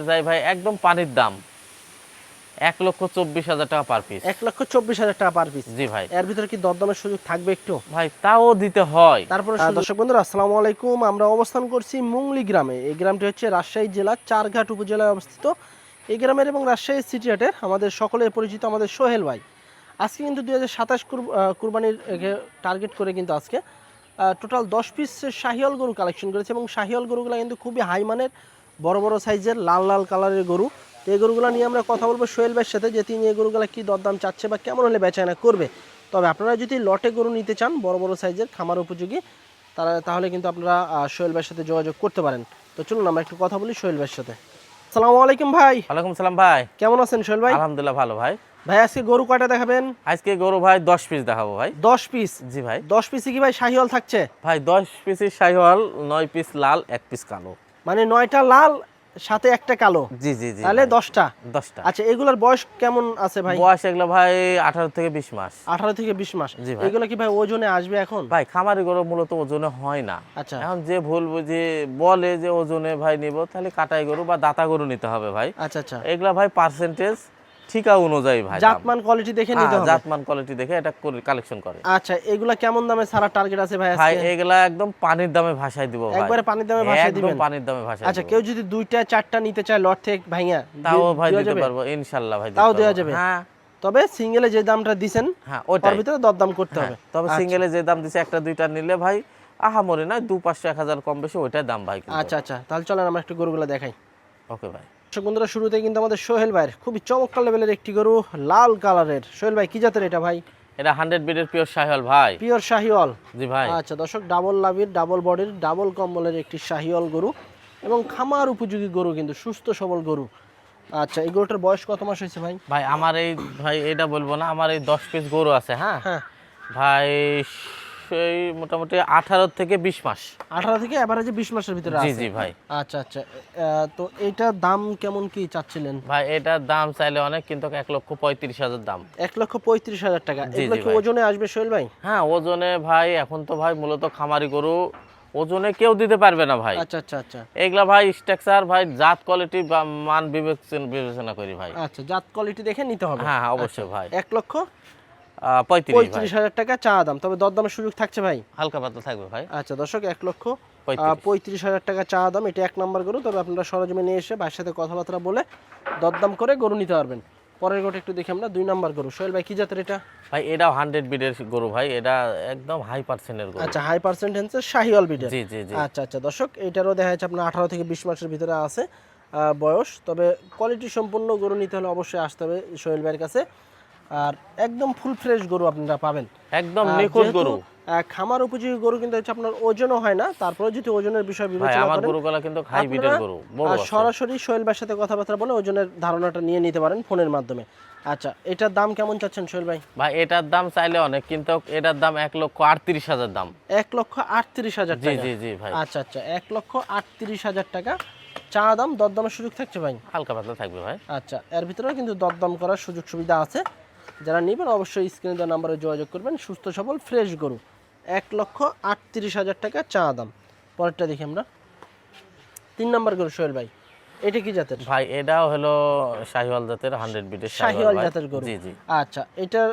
যাই ভাই একদম পানির দাম 1,24,000 টাকা পার পিস। 1,24,000 টাকা পার পিস। জি ভাই। এর ভিতরে কি দরদামের সুযোগ থাকবে একটু? ভাই তাও দিতে হয়। তারপরে দর্শক বন্ধুরা আসসালামু আলাইকুম, আমরা অবস্থান করছি মুংলি গ্রামে। এই গ্রামটি হচ্ছে রাজশাহী জেলার চারঘাট উপজেলায় অবস্থিত। এই গ্রামের এবং রাজশাহী সিটি হাটের আমাদের সকলের পরিচিত আমাদের সোহেল ভাই আজকে কিন্তু 2027 কুরবানির টার্গেট করে কিন্তু আজকে টোটাল 10 পিস শাহিওয়াল গরু কালেকশন করেছে এবং শাহিওয়াল গরুগুলো কিন্তু খুবই হাই মানের, বড় বড় সাইজের লাল লাল কালারের গরু। তো এই গরুগুলো নিয়ে আমরা কথা বলবো সোহেল ভাইয়ের সাথে যে তিনি এই গরুগুলো কী দরদাম চাচ্ছে বা কেমন হলে বেচাকেনা করবে। তবে আপনারা যদি লটে গরু নিতে চান বড় বড় সাইজের খামার উপযোগী তাহলে কিন্তু আপনারা সোহেল ভাইয়ের সাথে যোগাযোগ করতে পারেন। তো চলুন আমরা একটু কথা বলি সোহেল ভাইয়ের সাথে। আসসালামু আলাইকুম ভাই। ওয়ালাইকুম সালাম ভাই। কেমন আছেন সোহেল ভাই? আলহামদুলিল্লাহ ভালো ভাই। ভাই আজকে গরু কয়টা দেখাবেন? আজকে গরু ভাই 10 পিস দেখাবো ভাই। 10 পিস? জি ভাই। 10 পিসে কি ভাই শাহিওয়াল থাকছে? ভাই 10 পিসের শাহিওয়াল, 9 পিস লাল, 1 পিস কালো। মানে 9টা লাল সাথে একটা কালো? জি জি জি। তাহলে 10টা। 10টা। আচ্ছা, এগুলোর বয়স কেমন আছে ভাই? বয়স এগুলো ভাই 18 থেকে 20 মাস। 18 থেকে 20 মাস। জি ভাই। এগুলো কি ভাই ওজনে আসবে এখন? ভাই খামারি গরু মূলত ওজনে হয় না। আচ্ছা। এখন যে ভুল বুঝে বলে যে ওজনে ভাই নিব, তাহলে কাটাই গরু বা দাতা গরু নিতে হবে ভাই। আচ্ছা আচ্ছা। এগুলা ভাই পার্সেন্টেজ ঠিকা অনুযায়ী ভাই দাম। জাতমান কোয়ালিটি দেখে নিতে হবে। জাতমান কোয়ালিটি দেখে এটা কালেকশন করে। আচ্ছা, এগুলা কেমন দামে ছাড়ার টার্গেট আছে ভাই আজকে? ভাই এগুলা একদম পানির দামে ভাষায় দিব ভাই। একবারে পানির দামে ভাষায় দিবেন? একদম পানির দামে ভাষায় আচ্ছা, দিব। কেউ যদি 2টা 4টা নিতে চায় লট থেকে ভাইয়া, তাও ভাই দেওয়া দিতে যাবে? পারবো ইনশাআল্লাহ ভাই। তাও দিতে দেওয়া পারবো। যাবে? হ্যাঁ। তবে সিঙ্গেলে যে দামটা দিবেন হ্যাঁ ওর ওটাই। ভিতরে দরদাম করতে হবে। তবে সিঙ্গেলে যে দাম দিছে একটা দুইটা নিলে ভাই আহামরি না, 200, 500, 1000 কম বেশি ওইটাই দাম ভাই। আচ্ছা আচ্ছা, তাহলে চলেন আমরা একটু গরুগুলো দেখাই। ওকে ভাই। দর্শক বন্ধুরা, শুরুতে কিন্তু আমাদের সোহেল ভাইয়ের খুবই চমৎকার লেভেলের একটি গরু, লাল কালারের। সোহেল ভাই কি জাতের এটা ভাই? এটা 100 বিডের পিওর শাহিওয়াল ভাই। পিওর শাহিওয়াল? জি ভাই। আচ্ছা দর্শক, ডাবল লাভির ডাবল বডির ডাবল কম্বলের একটি শাহিওয়াল গরু এবং খামার উপযোগী গরু, কিন্তু সুস্থ সবল গরু। আচ্ছা, এই গরুটার বয়স কত মাস হয়েছে ভাই? ভাই আমার এই ভাই এটা বলবো না, আমার এই 10 পিস গরু আছে। হ্যাঁ হ্যাঁ ভাই, সেই মোটামুটি 18 থেকে 20 মাস। 18 থেকে এভারেজে 20 মাসের ভিতরে জি আছে? জি ভাই। আচ্ছা আচ্ছা। তো এইটার দাম কেমন কি চাচ্ছিলেন? ভাই এটার দাম চাইলে অনেক, কিন্তু 1,35,000 দাম। 1,35,000 টাকা। জি, এগুলো জি কি ভাই। ওজনে আসবে সোহেল ভাই? হ্যাঁ ওজনে ভাই, এখন তো ভাই মূলত খামারি গরু ওজনে কেউ দিতে পারবে না ভাই। আচ্ছা আচ্ছা আচ্ছা। এগুলা ভাই স্ট্রাকচার ভাই, জাত কোয়ালিটি বা মান বিবেচনা করি ভাই। আচ্ছা, জাত কোয়ালিটি দেখে নিতে হবে। হ্যাঁ হ্যাঁ অবশ্যই ভাই। 1,35,000 ভাই। টাকা চা দাম, তবে দরদামের সুযোগ থাকছে ভাই? হালকা পাতলা থাকবে ভাই। আচ্ছা দর্শক, 1,35,000 টাকা চা দাম। এটা 1 নাম্বার গরু, তবে আপনারা সরজমিনে নিয়ে এসে ভাইয়ের সাথে কথাবার্তা বলে দরদাম করে গরু নিতে পারবেন। পরের গরুটা একটু দেখি আমরা, 2 নাম্বার গরু। সোহেল ভাই কি জাতের এটা? ভাই এটাও 100 বিডের গরু ভাই, এটা একদম হাই পার্সেন্টের গরু। আচ্ছা, হাই পার্সেন্টেন্সের শাহিওয়াল বিডের? জি জি জি। আচ্ছা আচ্ছা দর্শক, এটারও দেখা যাচ্ছে আপনার 18 থেকে 20 মাসের ভিতরে আছে বয়স। তবে কোয়ালিটি সম্পূর্ণ গরু নিতে হলে অবশ্যই আসতে হবে সোহেল ভাইয়ের কাছে। আর একদম ফুল ফ্রেশ গরু আপনারা পাবেন, একদম নিখুঁত গরু। খামার উপযোগী গরু কিন্তু হচ্ছে আপনার ওজনও হয় না। তারপরে যদি ওজনের বিষয় ভাই বিবেচনা আমার করেন, গরুগুলা কিন্তু হাই বিডের গরু, বড় আছে। সরাসরি সোহেল ভাইয়ের সাথে কথাবার্তা বলে ওজনের ধারণাটা নিয়ে নিতে পারেন ফোনের মাধ্যমে। আচ্ছা, এটার দাম কেমন চাচ্ছেন সোহেল ভাই? ভাই এটার দাম চাইলে অনেক, কিন্তু এটার দাম 1,38,000 দাম। 1,38,000 জি টাকা? জি জি ভাই। আচ্ছা আচ্ছা, 1,38,000 টাকা চা দাম। দরদামের সুযোগ থাকছে ভাই? হালকা পাতলা থাকবে ভাই। আচ্ছা, এর ভিতরেও কিন্তু দরদাম করার সুযোগ সুবিধা আছে। যারা নেবেন অবশ্যই স্ক্রিনে দেওয়া নাম্বারে যোগাযোগ করবেন। সুস্থ সবল ফ্রেশ গরু, 1,38,000 টাকা চা দাম। পরেরটা দেখি আমরা, 3 নাম্বার গরু। সোহেল ভাই এটা কি জাতের? ভাই এটাও হলো শাহিওয়াল জাতের, 100 বিডের শাহিওয়াল ভাই। জাতের গরু? জি জি আচ্ছা, এটার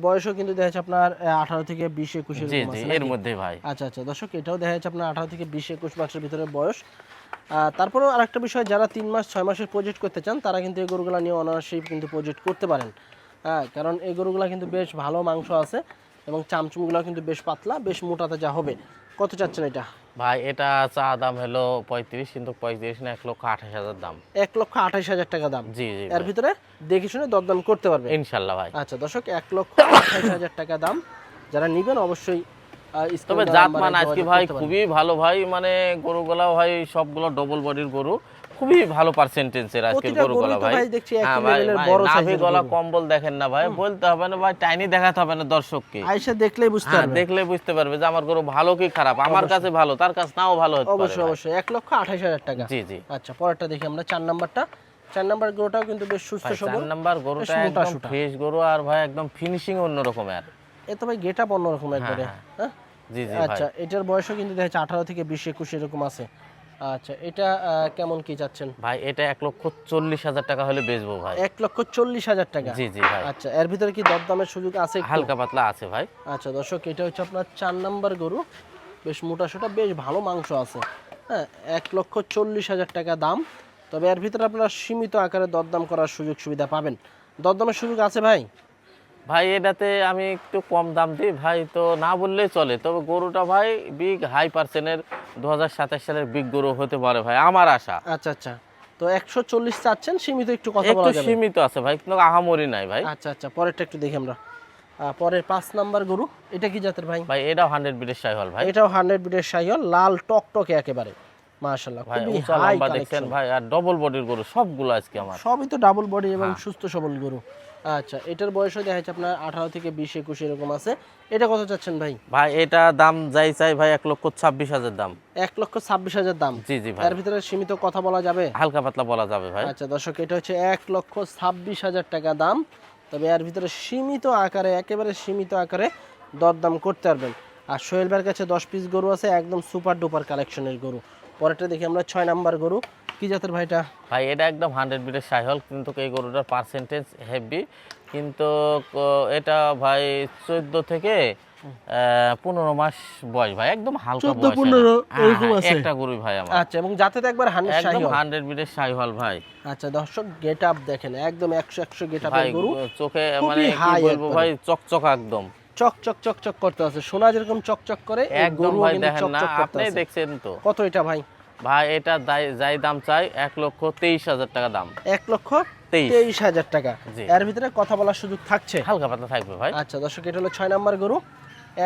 বয়সও কিন্তু দেখা যাচ্ছে আপনার 18 থেকে 20-21 জি এরকম জি আছে এর নাকি? মধ্যে ভাই। আচ্ছা আচ্ছা দর্শক, এটাও দেখা যাচ্ছে আপনার 18 থেকে 20-21 মাসের ভিতরে বয়স। তারপরেও আরেকটা বিষয়, যারা 3 মাস 6 মাসের প্রজেক্ট করতে চান তারা কিন্তু এই গরুগুলো নিয়ে অনায়াসেই কিন্তু প্রজেক্ট করতে পারেন। হ্যাঁ, কারণ এই গরুগুলো কিন্তু বেশ ভালো মাংস আছে এবং চামচুমগুলো কিন্তু বেশ পাতলা, বেশ মোটা তাজা হবে। কত চাচ্ছেন এটা? ভাই এটা চা দাম হলো 35, কিন্তু 35 না, 1,28,000 দাম। 1,28,000 টাকা দাম? জি জি এর ভিতরে দেখে শুনে দরদাম করতে পারবে ইনশাল্লাহ ভাই। আচ্ছা দর্শক, 1,28,000 টাকা দাম। যারা নেবেন অবশ্যই তবে জাতমান আজকে ভাই খুবই ভালো ভাই, মানে গরুগুলা ভাই সবগুলো ডবল বডির গরু, খুবই ভালো পার্সেন্টেজের আজকের গরুগুলা ভাই। হ্যাঁ ভাই, নাভি গলা কম্বল দেখেন না ভাই, বলতে হবে না ভাই, টাইনি দেখাতে হবে না দর্শককে, আয়সা দেখলেই বুঝতে পারবে। দেখলে বুঝতে পারবে যে আমার গরু ভালো কি খারাপ। আমার কাছে ভালো, তার কাছে নাও ভালো হতে পারে। অবশ্যই অবশ্যই। 1,28,000 টাকা? জি জি। আচ্ছা, পরেরটা দেখি আমরা, 4 নাম্বারটা। 4 নাম্বার গরুটাও কিন্তু বেশ সুস্থ সবল। 4 নাম্বার গরুটা একদম ফ্রেশ গরু, আর ভাই একদম ফিনিশিং অন্যরকম। আর এ তো ভাই গেটআপ অন্যরকম একবারে। হ্যাঁ জি জি। আচ্ছা, এটার বয়সও কিন্তু দেখা যাচ্ছে 18 থেকে 20-21 এরকম আছে। আচ্ছা, এটা কেমন কি চাচ্ছেন ভাই? এটা 1,40,000 টাকা হলে বেচবো ভাই। 1,40,000 টাকা। জি জি ভাই। আচ্ছা, এর ভিতরে কি দরদামের সুযোগ আছে একটু? হালকা পাতলা আছে ভাই। আচ্ছা দর্শক, এটা হচ্ছে আপনার 4 নাম্বার গরু, বেশ মোটা সোটা, বেশ ভালো মাংস আছে। হ্যাঁ, 1,40,000 টাকা দাম। তবে এর ভিতরে আপনারা সীমিত আকারে দরদাম করার সুযোগ সুবিধা পাবেন। দরদামের সুযোগ আছে ভাই? ভাই এটাতে আমি একটু কম দাম দিই ভাই, তো না বললেই চলে। তবে গরুটা ভাই বিগ হাই পার্সেন্টের 2027 সালের বিগ গরু হতে পারে ভাই, আমার আশা। আচ্ছা আচ্ছা, তো 140 চাচ্ছেন, সীমিত একটু কথা একটু বলা যাবে? সীমিত আছে ভাই, কিন্তু আহামরি নাই ভাই। আচ্ছা আচ্ছা, পরেরটা একটু দেখি আমরা। পরের 5 নাম্বার গরু, এটা কি জাতের ভাই? ভাই এটাও 100 বিটের শাহিওয়াল ভাই। এটাও 100 বিটের শাহিওয়াল, লাল টকটকে একেবারে, মাশাআল্লাহ, ভাই খুবই উঁচা হাই লম্বা দেখছেন কালেকশন। ভাই, আর ডবল বডির গরু সবগুলো আজকে আমার। সবই তো ডাবল বডি এবং হ্যাঁ। সুস্থ সবল গরু। আচ্ছা, এটার বয়সও দেখা যাচ্ছে আপনার 18 থেকে 20 21 এরকম আছে। এটা কত চাচ্ছেন ভাই? ভাই এটা দাম যাই চাই ভাই 1,26,000 দাম। 1,26,000 দাম। জি জি ভাই। এর ভিতরে সীমিত কথা বলা যাবে? হালকা পাতলা বলা যাবে ভাই। আচ্ছা দর্শক, এটা হচ্ছে 1,26,000 টাকা দাম। তবে এর ভিতরে সীমিত আকারে, একেবারে সীমিত আকারে দরদাম করতে পারবেন। আর সোহেল ভাইয়ের কাছে 10 পিস গরু আছে, একদম সুপার ডুপার কালেকশনের গরু। পরেরটা দেখি আমরা 6 নাম্বার গরু, কি জাতের ভাইটা? ভাই এটা একদম 100 বিটের শাহিওয়াল, কিন্তু এই গরুটার পার্সেন্টেজ হেভি। কিন্তু এটা ভাই 14 থেকে 15 মাস বয়স ভাই, একদম হালকা 14 বয়স। 15 এরকম আছে? একটা গরুই ভাই আমার। আচ্ছা, এবং জাতে তো একবার 100 একদম শাহিওয়াল। 100 বিটের শাহিওয়াল ভাই। আচ্ছা দর্শক, গেট আপ দেখেন, একদম 100 গেট ভাই আপের গরু, চোখে খুবই মানে কি high বলবো একবারে। ভাই, চকচকা একদম। চক চক চক চক করতে আছে, সোনা যেরকম চকচক করে, এই একদম গরুও ভাই কিন্তু দেখেন না, চকচক করতে আপনি আছে। দেখছেন তো। কত এটা ভাই? ভাই এটা যাই দাম চাই 1,23,000 টাকা দাম। 1,23,000 টাকা। জি। এর ভিতরে কথা বলার সুযোগ থাকছে? হালকা পাতলা থাকবে ভাই। আচ্ছা দর্শক, এটা হলো 6 নাম্বার গরু,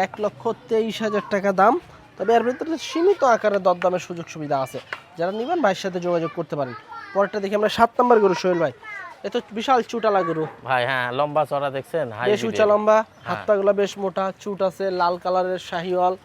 1,23,000 টাকা দাম। তবে এর ভিতরে সীমিত আকারে দরদামের সুযোগ সুবিধা আছে, যারা নেবেন ভাইয়ের সাথে যোগাযোগ করতে পারেন। পরেরটা দেখি আমরা 7 নাম্বার গরু, সোহেল ভাই। এ তো বিশাল চুটালা গরু, ভাই হ্যাঁ, লম্বা চড়া দেখছেন, হাই বেশ উঁচা লম্বা, হাত পাগুলা বেশ মোটা, চুট আছে, লাল কালারের শাহিওয়াল।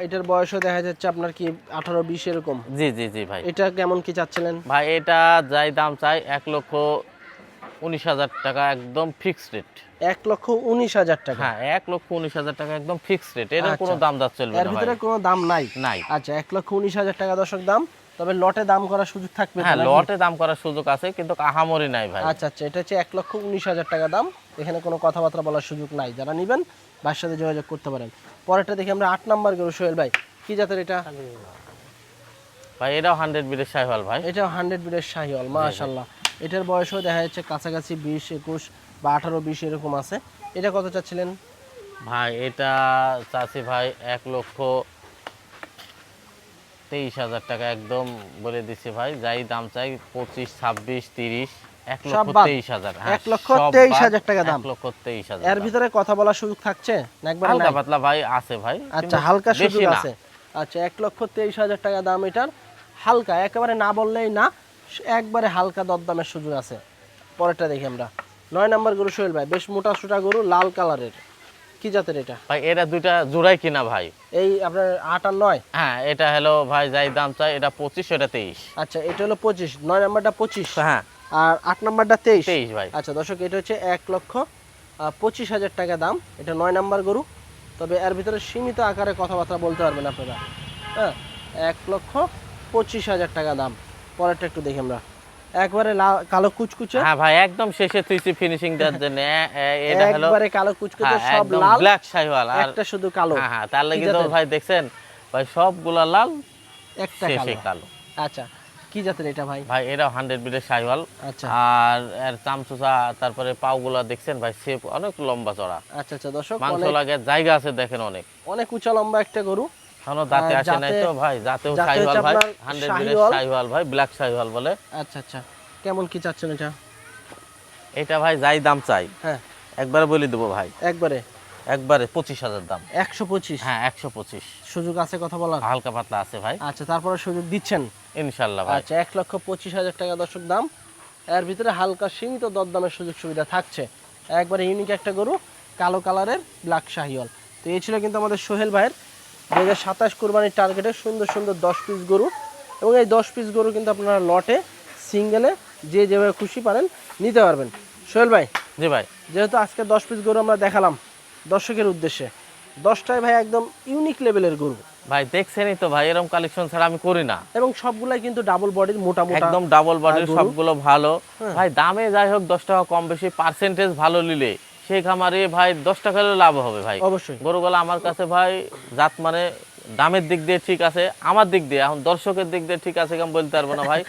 এটার বয়সও দেখা যাচ্ছে আপনার কি 18-20 এরকম। জি জি জি ভাই। এটা কেমন কি চাচ্ছিলেন? ভাই এটা যাই দাম চাই 1,19,000 টাকা, একদম ফিক্সড রেট। 1,19,000 টাকা। হ্যাঁ 1,19,000 টাকা একদম ফিক্সড রেট, এর আচ্ছা। কোনো দাম দর চলবে এর না ভিতরে ভাই। কোনো দাম নাই? নাই। আচ্ছা, 1,19,000 টাকা দর্শক দাম। তবে লটে দাম করার সুযোগ থাকবে তো হ্যাঁ নাকি? লটে দাম করার সুযোগ আছে, কিন্তু আহামরি নাই ভাই। আচ্ছা আচ্ছা, এটা হচ্ছে 1,19,000 টাকা দাম। এখানে কোনো কথাবার্তা বলার সুযোগ নাই, যারা নেবেন ভাইয়ের সাথে যোগাযোগ করতে পারেন। পরেরটা দেখি আমরা 8 নাম্বার গরু, সোহেল ভাই। কি জাতের এটা? ভাই এটাও 100 বিটের শাহিওয়াল ভাই। এটা 100 বিটের শাহিওয়াল, মাশাআল্লাহ। এটার বয়সও দেখা যাচ্ছে কাছাকাছি 20 21 বা 18-20 এরকম আছে। এটা কত চাচ্ছিলেন? ভাই এটা চাচ্ছি ভাই 1,23,000 টাকা, একদম বলে দিচ্ছি ভাই। যাই দাম চাই 25, 26, 30, সব বাদ? 1,23,000। 1,23,000 টাকা দাম। 1,23,000। এর ভিতরে কথা বলার সুযোগ থাকছে না একবার? হালকা পাতলা ভাই আছে ভাই। আচ্ছা, কিন্তু হালকা বেশি সুযোগ না। আছে। আচ্ছা, 1,23,000 টাকা দাম এটার, হালকা, একেবারে না বললেই না, একবারে হালকা দরদামের সুযোগ আছে। পরেরটা দেখি আমরা 9 নাম্বার গরু, সোহেল ভাই। বেশ মোটা সোটা গরু, লাল কালারের, কি জাতের এটা? ভাই এটা দুইটা জোড়াই কিনা ভাই। এই আপনার 8 আর 9? হ্যাঁ এটা হলো ভাই, যাই দাম চাই এটা 25, এটা 23। আচ্ছা, এটা হলো 25, 9 নাম্বারটা 25, হ্যাঁ আর 8 নাম্বারটা 23। 23 ভাই। আচ্ছা দর্শক, এটা হচ্ছে 1,25,000 টাকা দাম। এটা 9 নাম্বার গরু। তবে এর ভিতরে সীমিত আকারে কথাবার্তা বলতে পারবেন আপনারা। হ্যাঁ, 1,25,000 টাকা দাম। পরেরটা একটু দেখি আমরা, একবারে কালো কুচকুচে। হ্যাঁ ভাই একদম শেষে তুইছি ফিনিশিং দেওয়ার জন্য। এটা হলো একবারে কালো কুচকুচে, হ্যাঁ, সব একদম লাল, ব্ল্যাক শাহিওয়াল, আর একটা শুধু কালো। হ্যাঁ হ্যাঁ, তার লাগি কি তো জাতের? ভাই দেখছেন ভাই সবগুলা লাল, একটা শেষে কালো। কালো। আচ্ছা, কি জাতের এটা ভাই? ভাই এটা 100 বিটের শাহিওয়াল। আচ্ছা আর এর চামচুচা, তারপরে পাওগুলা দেখছেন ভাই, শেপ অনেক লম্বা চড়া, আচ্ছা আচ্ছা দর্শক, মাংস অনেক লাগে, জায়গা আছে দেখেন অনেক। অনেক উঁচা লম্বা একটা গরু। এখনো দাঁতে আর আসে নাই তো ভাই, জাতেও জাতে শাহিওয়াল হচ্ছে ভাই, আপনার 100 বিটের শাহিওয়াল। শাহিওয়াল ভাই, ব্ল্যাক শাহিওয়াল বলে। আচ্ছা আচ্ছা, কেমন কি চাচ্ছেন এটা? এটা ভাই যাই দাম চাই হ্যাঁ, একবারে বলে দেবো ভাই, একবারে একবারে 25,000 দাম। 125? হ্যাঁ 125। সুযোগ আছে কথা বলার? হালকা পাতলা আছে ভাই, আচ্ছা, তারপরে সুযোগ দিচ্ছেন? ইনশাল্লাহ ভাই। আচ্ছা, 1,25,000 টাকা দর্শক দাম। এর ভিতরে হালকা সীমিত দরদামের সুযোগ সুবিধা থাকছে। একবারে ইউনিক একটা গরু, কালো কালারের ব্ল্যাক শাহিওয়াল। তো এই ছিল কিন্তু আমাদের সোহেল ভাইয়ের 2027 কোরবানির টার্গেটে সুন্দর সুন্দর 10 পিস গরু। এবং এই 10 পিস গরু কিন্তু আপনারা লটে, সিঙ্গেলে, যে যেভাবে খুশি পারেন নিতে পারবেন। সোহেল ভাই, জি ভাই। যেহেতু আজকে 10 পিস গরু আমরা দেখালাম দর্শকের উদ্দেশ্যে, 10টাই ভাই একদম ইউনিক লেভেলের গরু। ভাই দেখছেনই তো ভাই, এরকম কালেকশন ছাড়া আমি করি না। এবং সবগুলাই কিন্তু ডাবল বডির, মোটা মোটা, একদম ডাবল বডির, গরু। সবগুলো ভালো ভাই। দামে যাই হোক 10 টাকা কম বেশি পার্সেন্টেজ ভালো নিলে সেই খামারে ভাই 10 টাকা হলেও লাভ হবে ভাই। অবশ্যই গরুগুলো আমার কাছে ভাই জাত মানে দামের দিক দিয়ে ঠিক আছে, আমার দিক দিয়ে, এখন দর্শকের দিক দিয়ে ঠিক আছে কেমন বলতে পারবো না ভাই।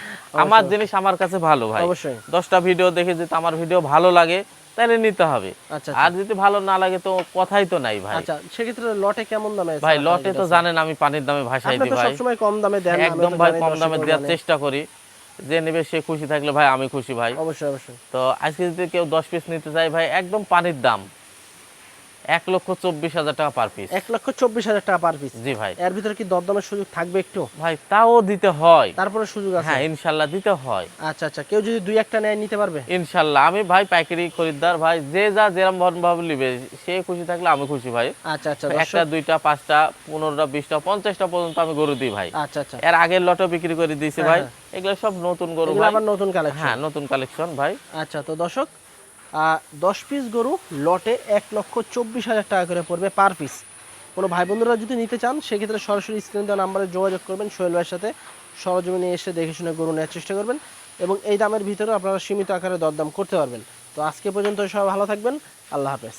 আমার জিনিস আমার কাছে ভালো ভাই। অবশ্যই 10টা ভিডিও দেখে যদি আমার ভিডিও ভালো লাগে তাহলে নিতে হবে। আচ্ছা আর যদি ভালো না লাগে তো কথাই তো নাই ভাই। আচ্ছা, সেক্ষেত্রে লটে কেমন দামে ভাই লটে তো জানেন আমি পানির দামে ভাসাই আপনি দিই তো ভাই, সবসময় কম দামে দেন। একদম ভাই কম দামে দেওয়ার চেষ্টা করি। যে নেবে সে খুশি থাকলে ভাই আমি খুশি ভাই। অবশ্যই অবশ্যই। তো আজকে যদি কেউ 10 পিস নিতে চায় ভাই, একদম পানির দাম 1,24,000 টাকা পার পিস। 1,24,000 টাকা পার পিস। জি ভাই। এর ভিতরে কি দরদামের সুযোগ থাকবে একটু? ভাই তাও দিতে হয়, তারপরে সুযোগ আছে? হ্যাঁ ইনশাল্লাহ দিতে হয়। আচ্ছা আচ্ছা, কেউ যদি দুই একটা নেয় নিতে পারবে ইনশাল্লাহ। আমি ভাই পাইকারি খরিদ্দার ভাই, যে যা যেরকম ভাবে নিবে সে খুশি থাকলে আমি খুশি ভাই। আচ্ছা আচ্ছা, একটা দুইটা পাঁচটা 15টা 20টা 50টা পর্যন্ত আমি গরু দিই ভাই। আচ্ছা আচ্ছা, এর আগের লটও বিক্রি করে দিয়েছি ভাই। এগুলো সব নতুন গরু এগুলো ভাই, আবার নতুন কালেকশন? হ্যাঁ নতুন কালেকশন ভাই। আচ্ছা, তো দর্শক 10 পিস গরু লটে 1,24,000 টাকা করে পড়বে পার পিস। কোনো ভাই বন্ধুরা যদি নিতে চান সেক্ষেত্রে সরাসরি স্ক্রিনে দেওয়া নাম্বারে যোগাযোগ করবেন, সোহেল ভাইয়ের সাথে সরজমিনে এসে দেখে শুনে গরু নেওয়ার চেষ্টা করবেন এবং এই দামের ভিতরে আপনারা সীমিত আকারে দরদাম করতে পারবেন। তো আজকে পর্যন্ত সবাই ভালো থাকবেন, আল্লাহ হাফেজ।